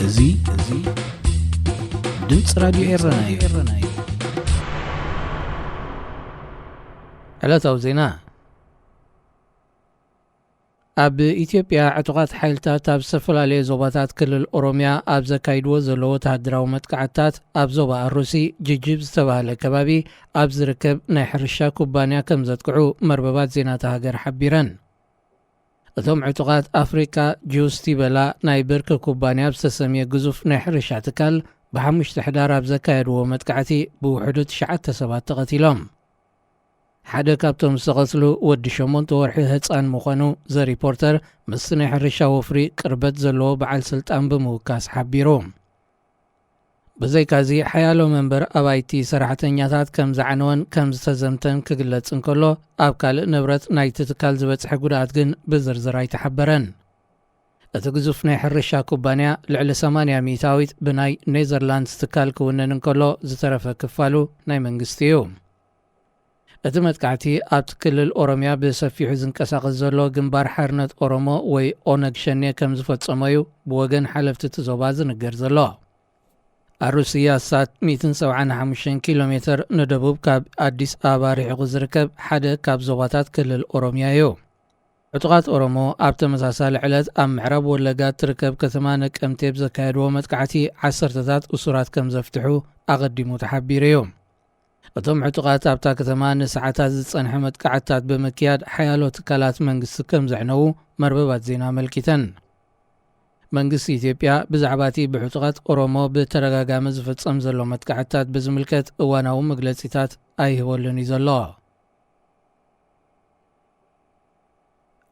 እዙ ድምፅ ራዲዮ ኤረናዩ ዕለታዊ ዜና ኣብ ኢትዮጵያ ዕጡቃት ሓይልታት ኣብ ዝተፈላለዩ ዞባታት ክልል ኦሮሚያ ኣብ ዘካይድዎ ዘለዎ ወተሃደራዊ መጥቃዕትታት ኣብ ዞባ ኣሩሲ ጅጅብ ዝተባሃለ ከባቢ ኣብ ዝርከብ ናይ ሕርሻ ኩባንያ ከም ዘጥቅዑ መርበባት ዜናታ ሃገር ሓቢረን። እቶም ዕጡቃት ኣፍሪካ ጁስቲ በላ ናይ ብርኪ ኩባንያ ዝተሰምየ ግዙፍ ናይ ሕርሻ ትካል ብ5 ሕዳር ኣብ ዘካየድዎ መጥቃዕቲ ብውሕዱ 9 ሰባት ተቐቲሎም። ሓደ ካብቶም ዝተቐትሉ ወዲ 8 ወርሒ ህፃን ምዃኑ ዘሪፖርተር ምስ ናይ ሕርሻ ወፍሪ ቅርበት ዘለዎ በዓል ስልጣን ብምውካስ ሓቢሩ። ብዘይካዚ ሓያሎ መንበር ኣባይቲ ሰራሕተኛታት ከም ዝዓነወን ከም ዝተዘምተን ክግለጽ እንከሎ ኣብ ካልእ ንብረት ናይቲ ትካል ዝበፅሐ ጉድኣት ግን ብዝርዝር ኣይተሓበረን። እቲ ግዙፍ ናይ ሕርሻ ኩባንያ ልዕሊ 80 ሚእታዊት ብናይ ኔዘርላንድስ ትካል ክውነን እንከሎ ዝተረፈ ክፋሉ ናይ መንግስቲ እዩ። እቲ መጥቃዕቲ ኣብቲ ክልል ኦሮሚያ ብሰፊሑ ዝንቀሳቐስ ዘሎ ግንባር ሓርነት ኦሮሞ ወይ ኦነግ ሸኔ ከም ዝፈጸሞ እዩ ብወገን ሓለፍቲ እቲ ዞባ ዝንገር ዘሎ። ኣሩሲያ ሳት 175 ኪሎ ሜትር ንደቡብ ካብ ኣዲስ ኣበባ ሪሒቑ ዝርከብ ሓደ ካብ ዞባታት ክልል ኦሮሚያ እዩ። ዕጡቃት ኦሮሞ ኣብ ተመሳሳሊ ዕለት ኣብ ምዕራብ ወለጋ ትርከብ ከተማ ነቀምቴ ብዘካየድዎ መጥቃዕቲ 10ታት እሱራት ከም ዘፍትሑ ኣቐዲሙ ተሓቢሩ እዩ። እቶም ዕጡቃት ኣብታ ከተማ ንሰዓታት ዝጸንሐ መጥቃዕትታት ብምክያድ ሓያሎ ትካላት መንግስቲ ከም ዘዕነዉ መርበባት ዜና ኣመልኪተን። መንግስቲ ኢትዮጵያ ብዛዕባ እቲ ብዕጡቃት ኦሮሞ ብተደጋጋሚ ዝፍጸም ዘሎ መጥቃዕትታት ብዝምልከት እዋናዊ መግለጺታት ኣይህበሉን እዩ ዘሎ።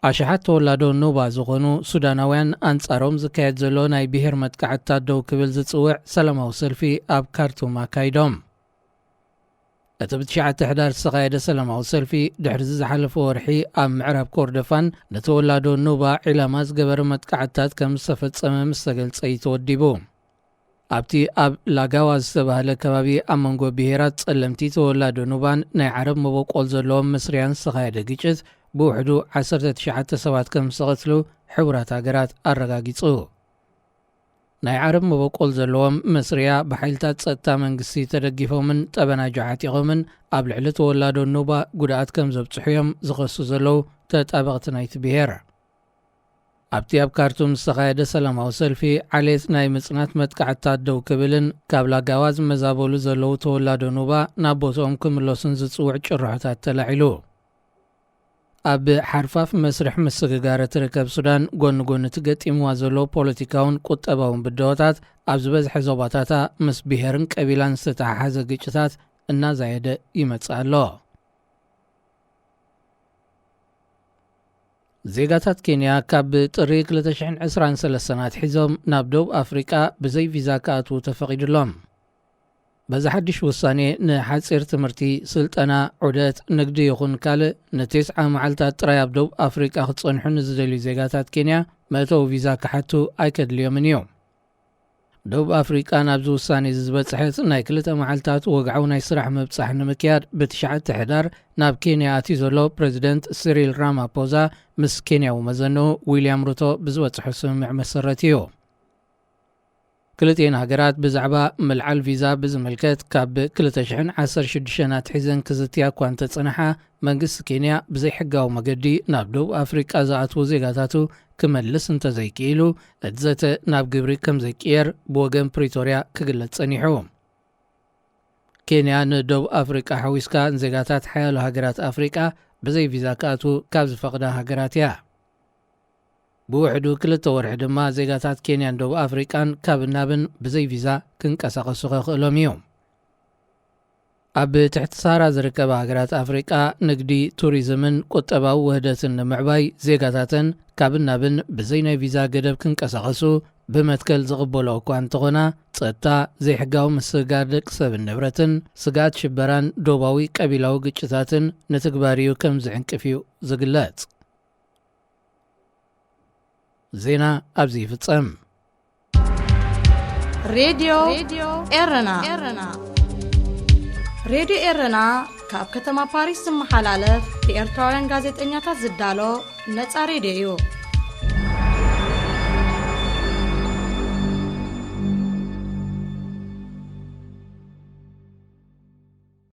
ኣሽሓት ተወላዶ ኑባ ዝኾኑ ሱዳናውያን አንጻሮም ዝካየድ ዘሎ ናይ ብሔር መጥቃዕትታት ደው ክብል ዝጽውዕ ሰላማዊ ሰልፊ ኣብ ካርቱም ኣካይዶም። እቲ ብ9 ሕዳር ዝተኻየደ ሰላማዊ ሰልፊ ድሕሪ ዝሓለፈ ወርሒ ኣብ ምዕራብ ኮርዶፋን ንተወላዶ ኑባ ዒላማ ዝገበረ መጥቃዕትታት ከም ዝተፈጸመ ምስ ተገልጸ ተወዲቡ። ኣብቲ ኣብ ላጋዋ ዝተባህለ ከባቢ ኣብ መንጎ ብሄራት ጸለምቲ ተወላዶ ኑባን ናይ ዓረብ መበቆል ዘለዎም መስርያን ዝተኻየደ ግጭት ብውሕዱ 19 ሰባት ከም ዝተቐትሉ ሕቡራት ሃገራት ኣረጋጊጹ። ናይ ዓረብ መበቆል ዘለዎም መስርያ ብሓይልታት ጸጥታ መንግስቲ ተደጊፎምን ጠበናጆ ዓጢቖምን ኣብ ልዕሊ ተወላዶ ኑባ ጉድኣት ከም ዘብጽሑ እዮም ዝኸሱ ዘለዉ ተጣበቕቲ ናይቲ ብሔር። ኣብቲ ኣብ ካርቱም ዝተኻየደ ሰላማዊ ሰልፊ ዓሌት ናይ ምጽናት መጥቃዕትታት ደው ክብልን ካብ ላጋዋ ዝመዛበሉ ዘለዉ ተወላዶ ኑባ ናብ ቦትኦም ክምለሱን ዝጽውዕ ጭርሖታት ተላዒሉ። ኣብ ሓርፋፍ መስርሕ ምስግጋር ትርከብ ሱዳን ጎኒ ጎኒ ትገጢምዋ ዘሎ ፖለቲካውን ቁጠባውን ብድሆታት ኣብ ዝበዝሐ ዞባታታ ምስ ብሔርን ቀቢላን ዝተተሓሓዘ ግጭታት እናዛየደ ይመጽእ ኣሎ። ዜጋታት ኬንያ ካብ ጥሪ 2023 ሒዞም ናብ ደቡብ ኣፍሪቃ ብዘይ ቪዛ ክኣትዉ ተፈቒድሎም። በዛ ሓድሽ ውሳኔ ንሓፂር ትምህርቲ፣ ስልጠና፣ ዑደት፣ ንግዲ ይኹን ካልእ ን9 መዓልታት ጥራይ ኣብ ደቡብ ኣፍሪቃ ክጸንሑ ንዝደልዩ ዜጋታት ኬንያ መእተዊ ቪዛ ክሓቱ ኣይከድልዮምን እዩ። ደቡብ ኣፍሪቃ ናብዚ ውሳኔ ዝበጽሐት ናይ 2 መዓልታት ወግዓዊ ናይ ስራሕ ምብጻሕ ንምክያድ ብ9 ሕዳር ናብ ኬንያ ኣትዩ ዘሎ ፕሬዚደንት ሲሪል ራማፖዛ ምስ ኬንያዊ መዘንኡ ዊልያም ሩቶ ብዝበጽሑ ስምምዕ መሰረት እዩ። ክልቲአን ሃገራት ብዛዕባ መልዓል ቪዛ ብዝምልከት ካብ 2016 ኣትሒዘን ክዝትያ እኳ እንተጸንሓ መንግስቲ ኬንያ ብዘይ ሕጋዊ መገዲ ናብ ደቡብ ኣፍሪቃ ዝኣትዉ ዜጋታቱ ክመልስ እንተዘይክኢሉ እቲ ዘተ ናብ ግብሪ ከም ዘይቅየር ብወገን ፕሪቶርያ ክግለጽ ጸኒሑ። ኬንያ ንደቡብ ኣፍሪቃ ሓዊስካ ንዜጋታት ሓያሎ ሃገራት ኣፍሪቃ ብዘይ ቪዛ ክኣትዉ ካብ ዝፈቕዳ ሃገራት እያ። ብውሕዱ 2 ወርሒ ድማ ዜጋታት ኬንያን ደቡብ ኣፍሪቃን ካብ ናብን ብዘይ ቪዛ ክንቀሳቐሱ ክኽእሎም እዩ። ኣብ ትሕቲ ሰሃራ ዝርከባ ሃገራት ኣፍሪቃ ንግዲ፣ ቱሪዝምን ቁጠባዊ ውህደትን ንምዕባይ ዜጋታትን ካብ ናብን ብዘይ ናይ ቪዛ ገደብ ክንቀሳቐሱ ብመትከል ዝቕበሎ እኳ እንተኾና ጸጥታ፣ ዘይሕጋዊ ምስግጋር ደቂ ሰብን ንብረትን፣ ስጋኣት ሽበራን ዶባዊ ቀቢላዊ ግጭታትን ንትግባር እዩ ከም ዝዕንቅፍ እዩ ዝግለጽ። ዜና ኣብዚ ይፍጸም። ሬድዮ ኤረና ሬድዮ ኤረና ካብ ከተማ ፓሪስ ዝመሓላለፍ ብኤርትራውያን ጋዜጠኛታት ዝዳሎ ነፃ ሬድዮ እዩ።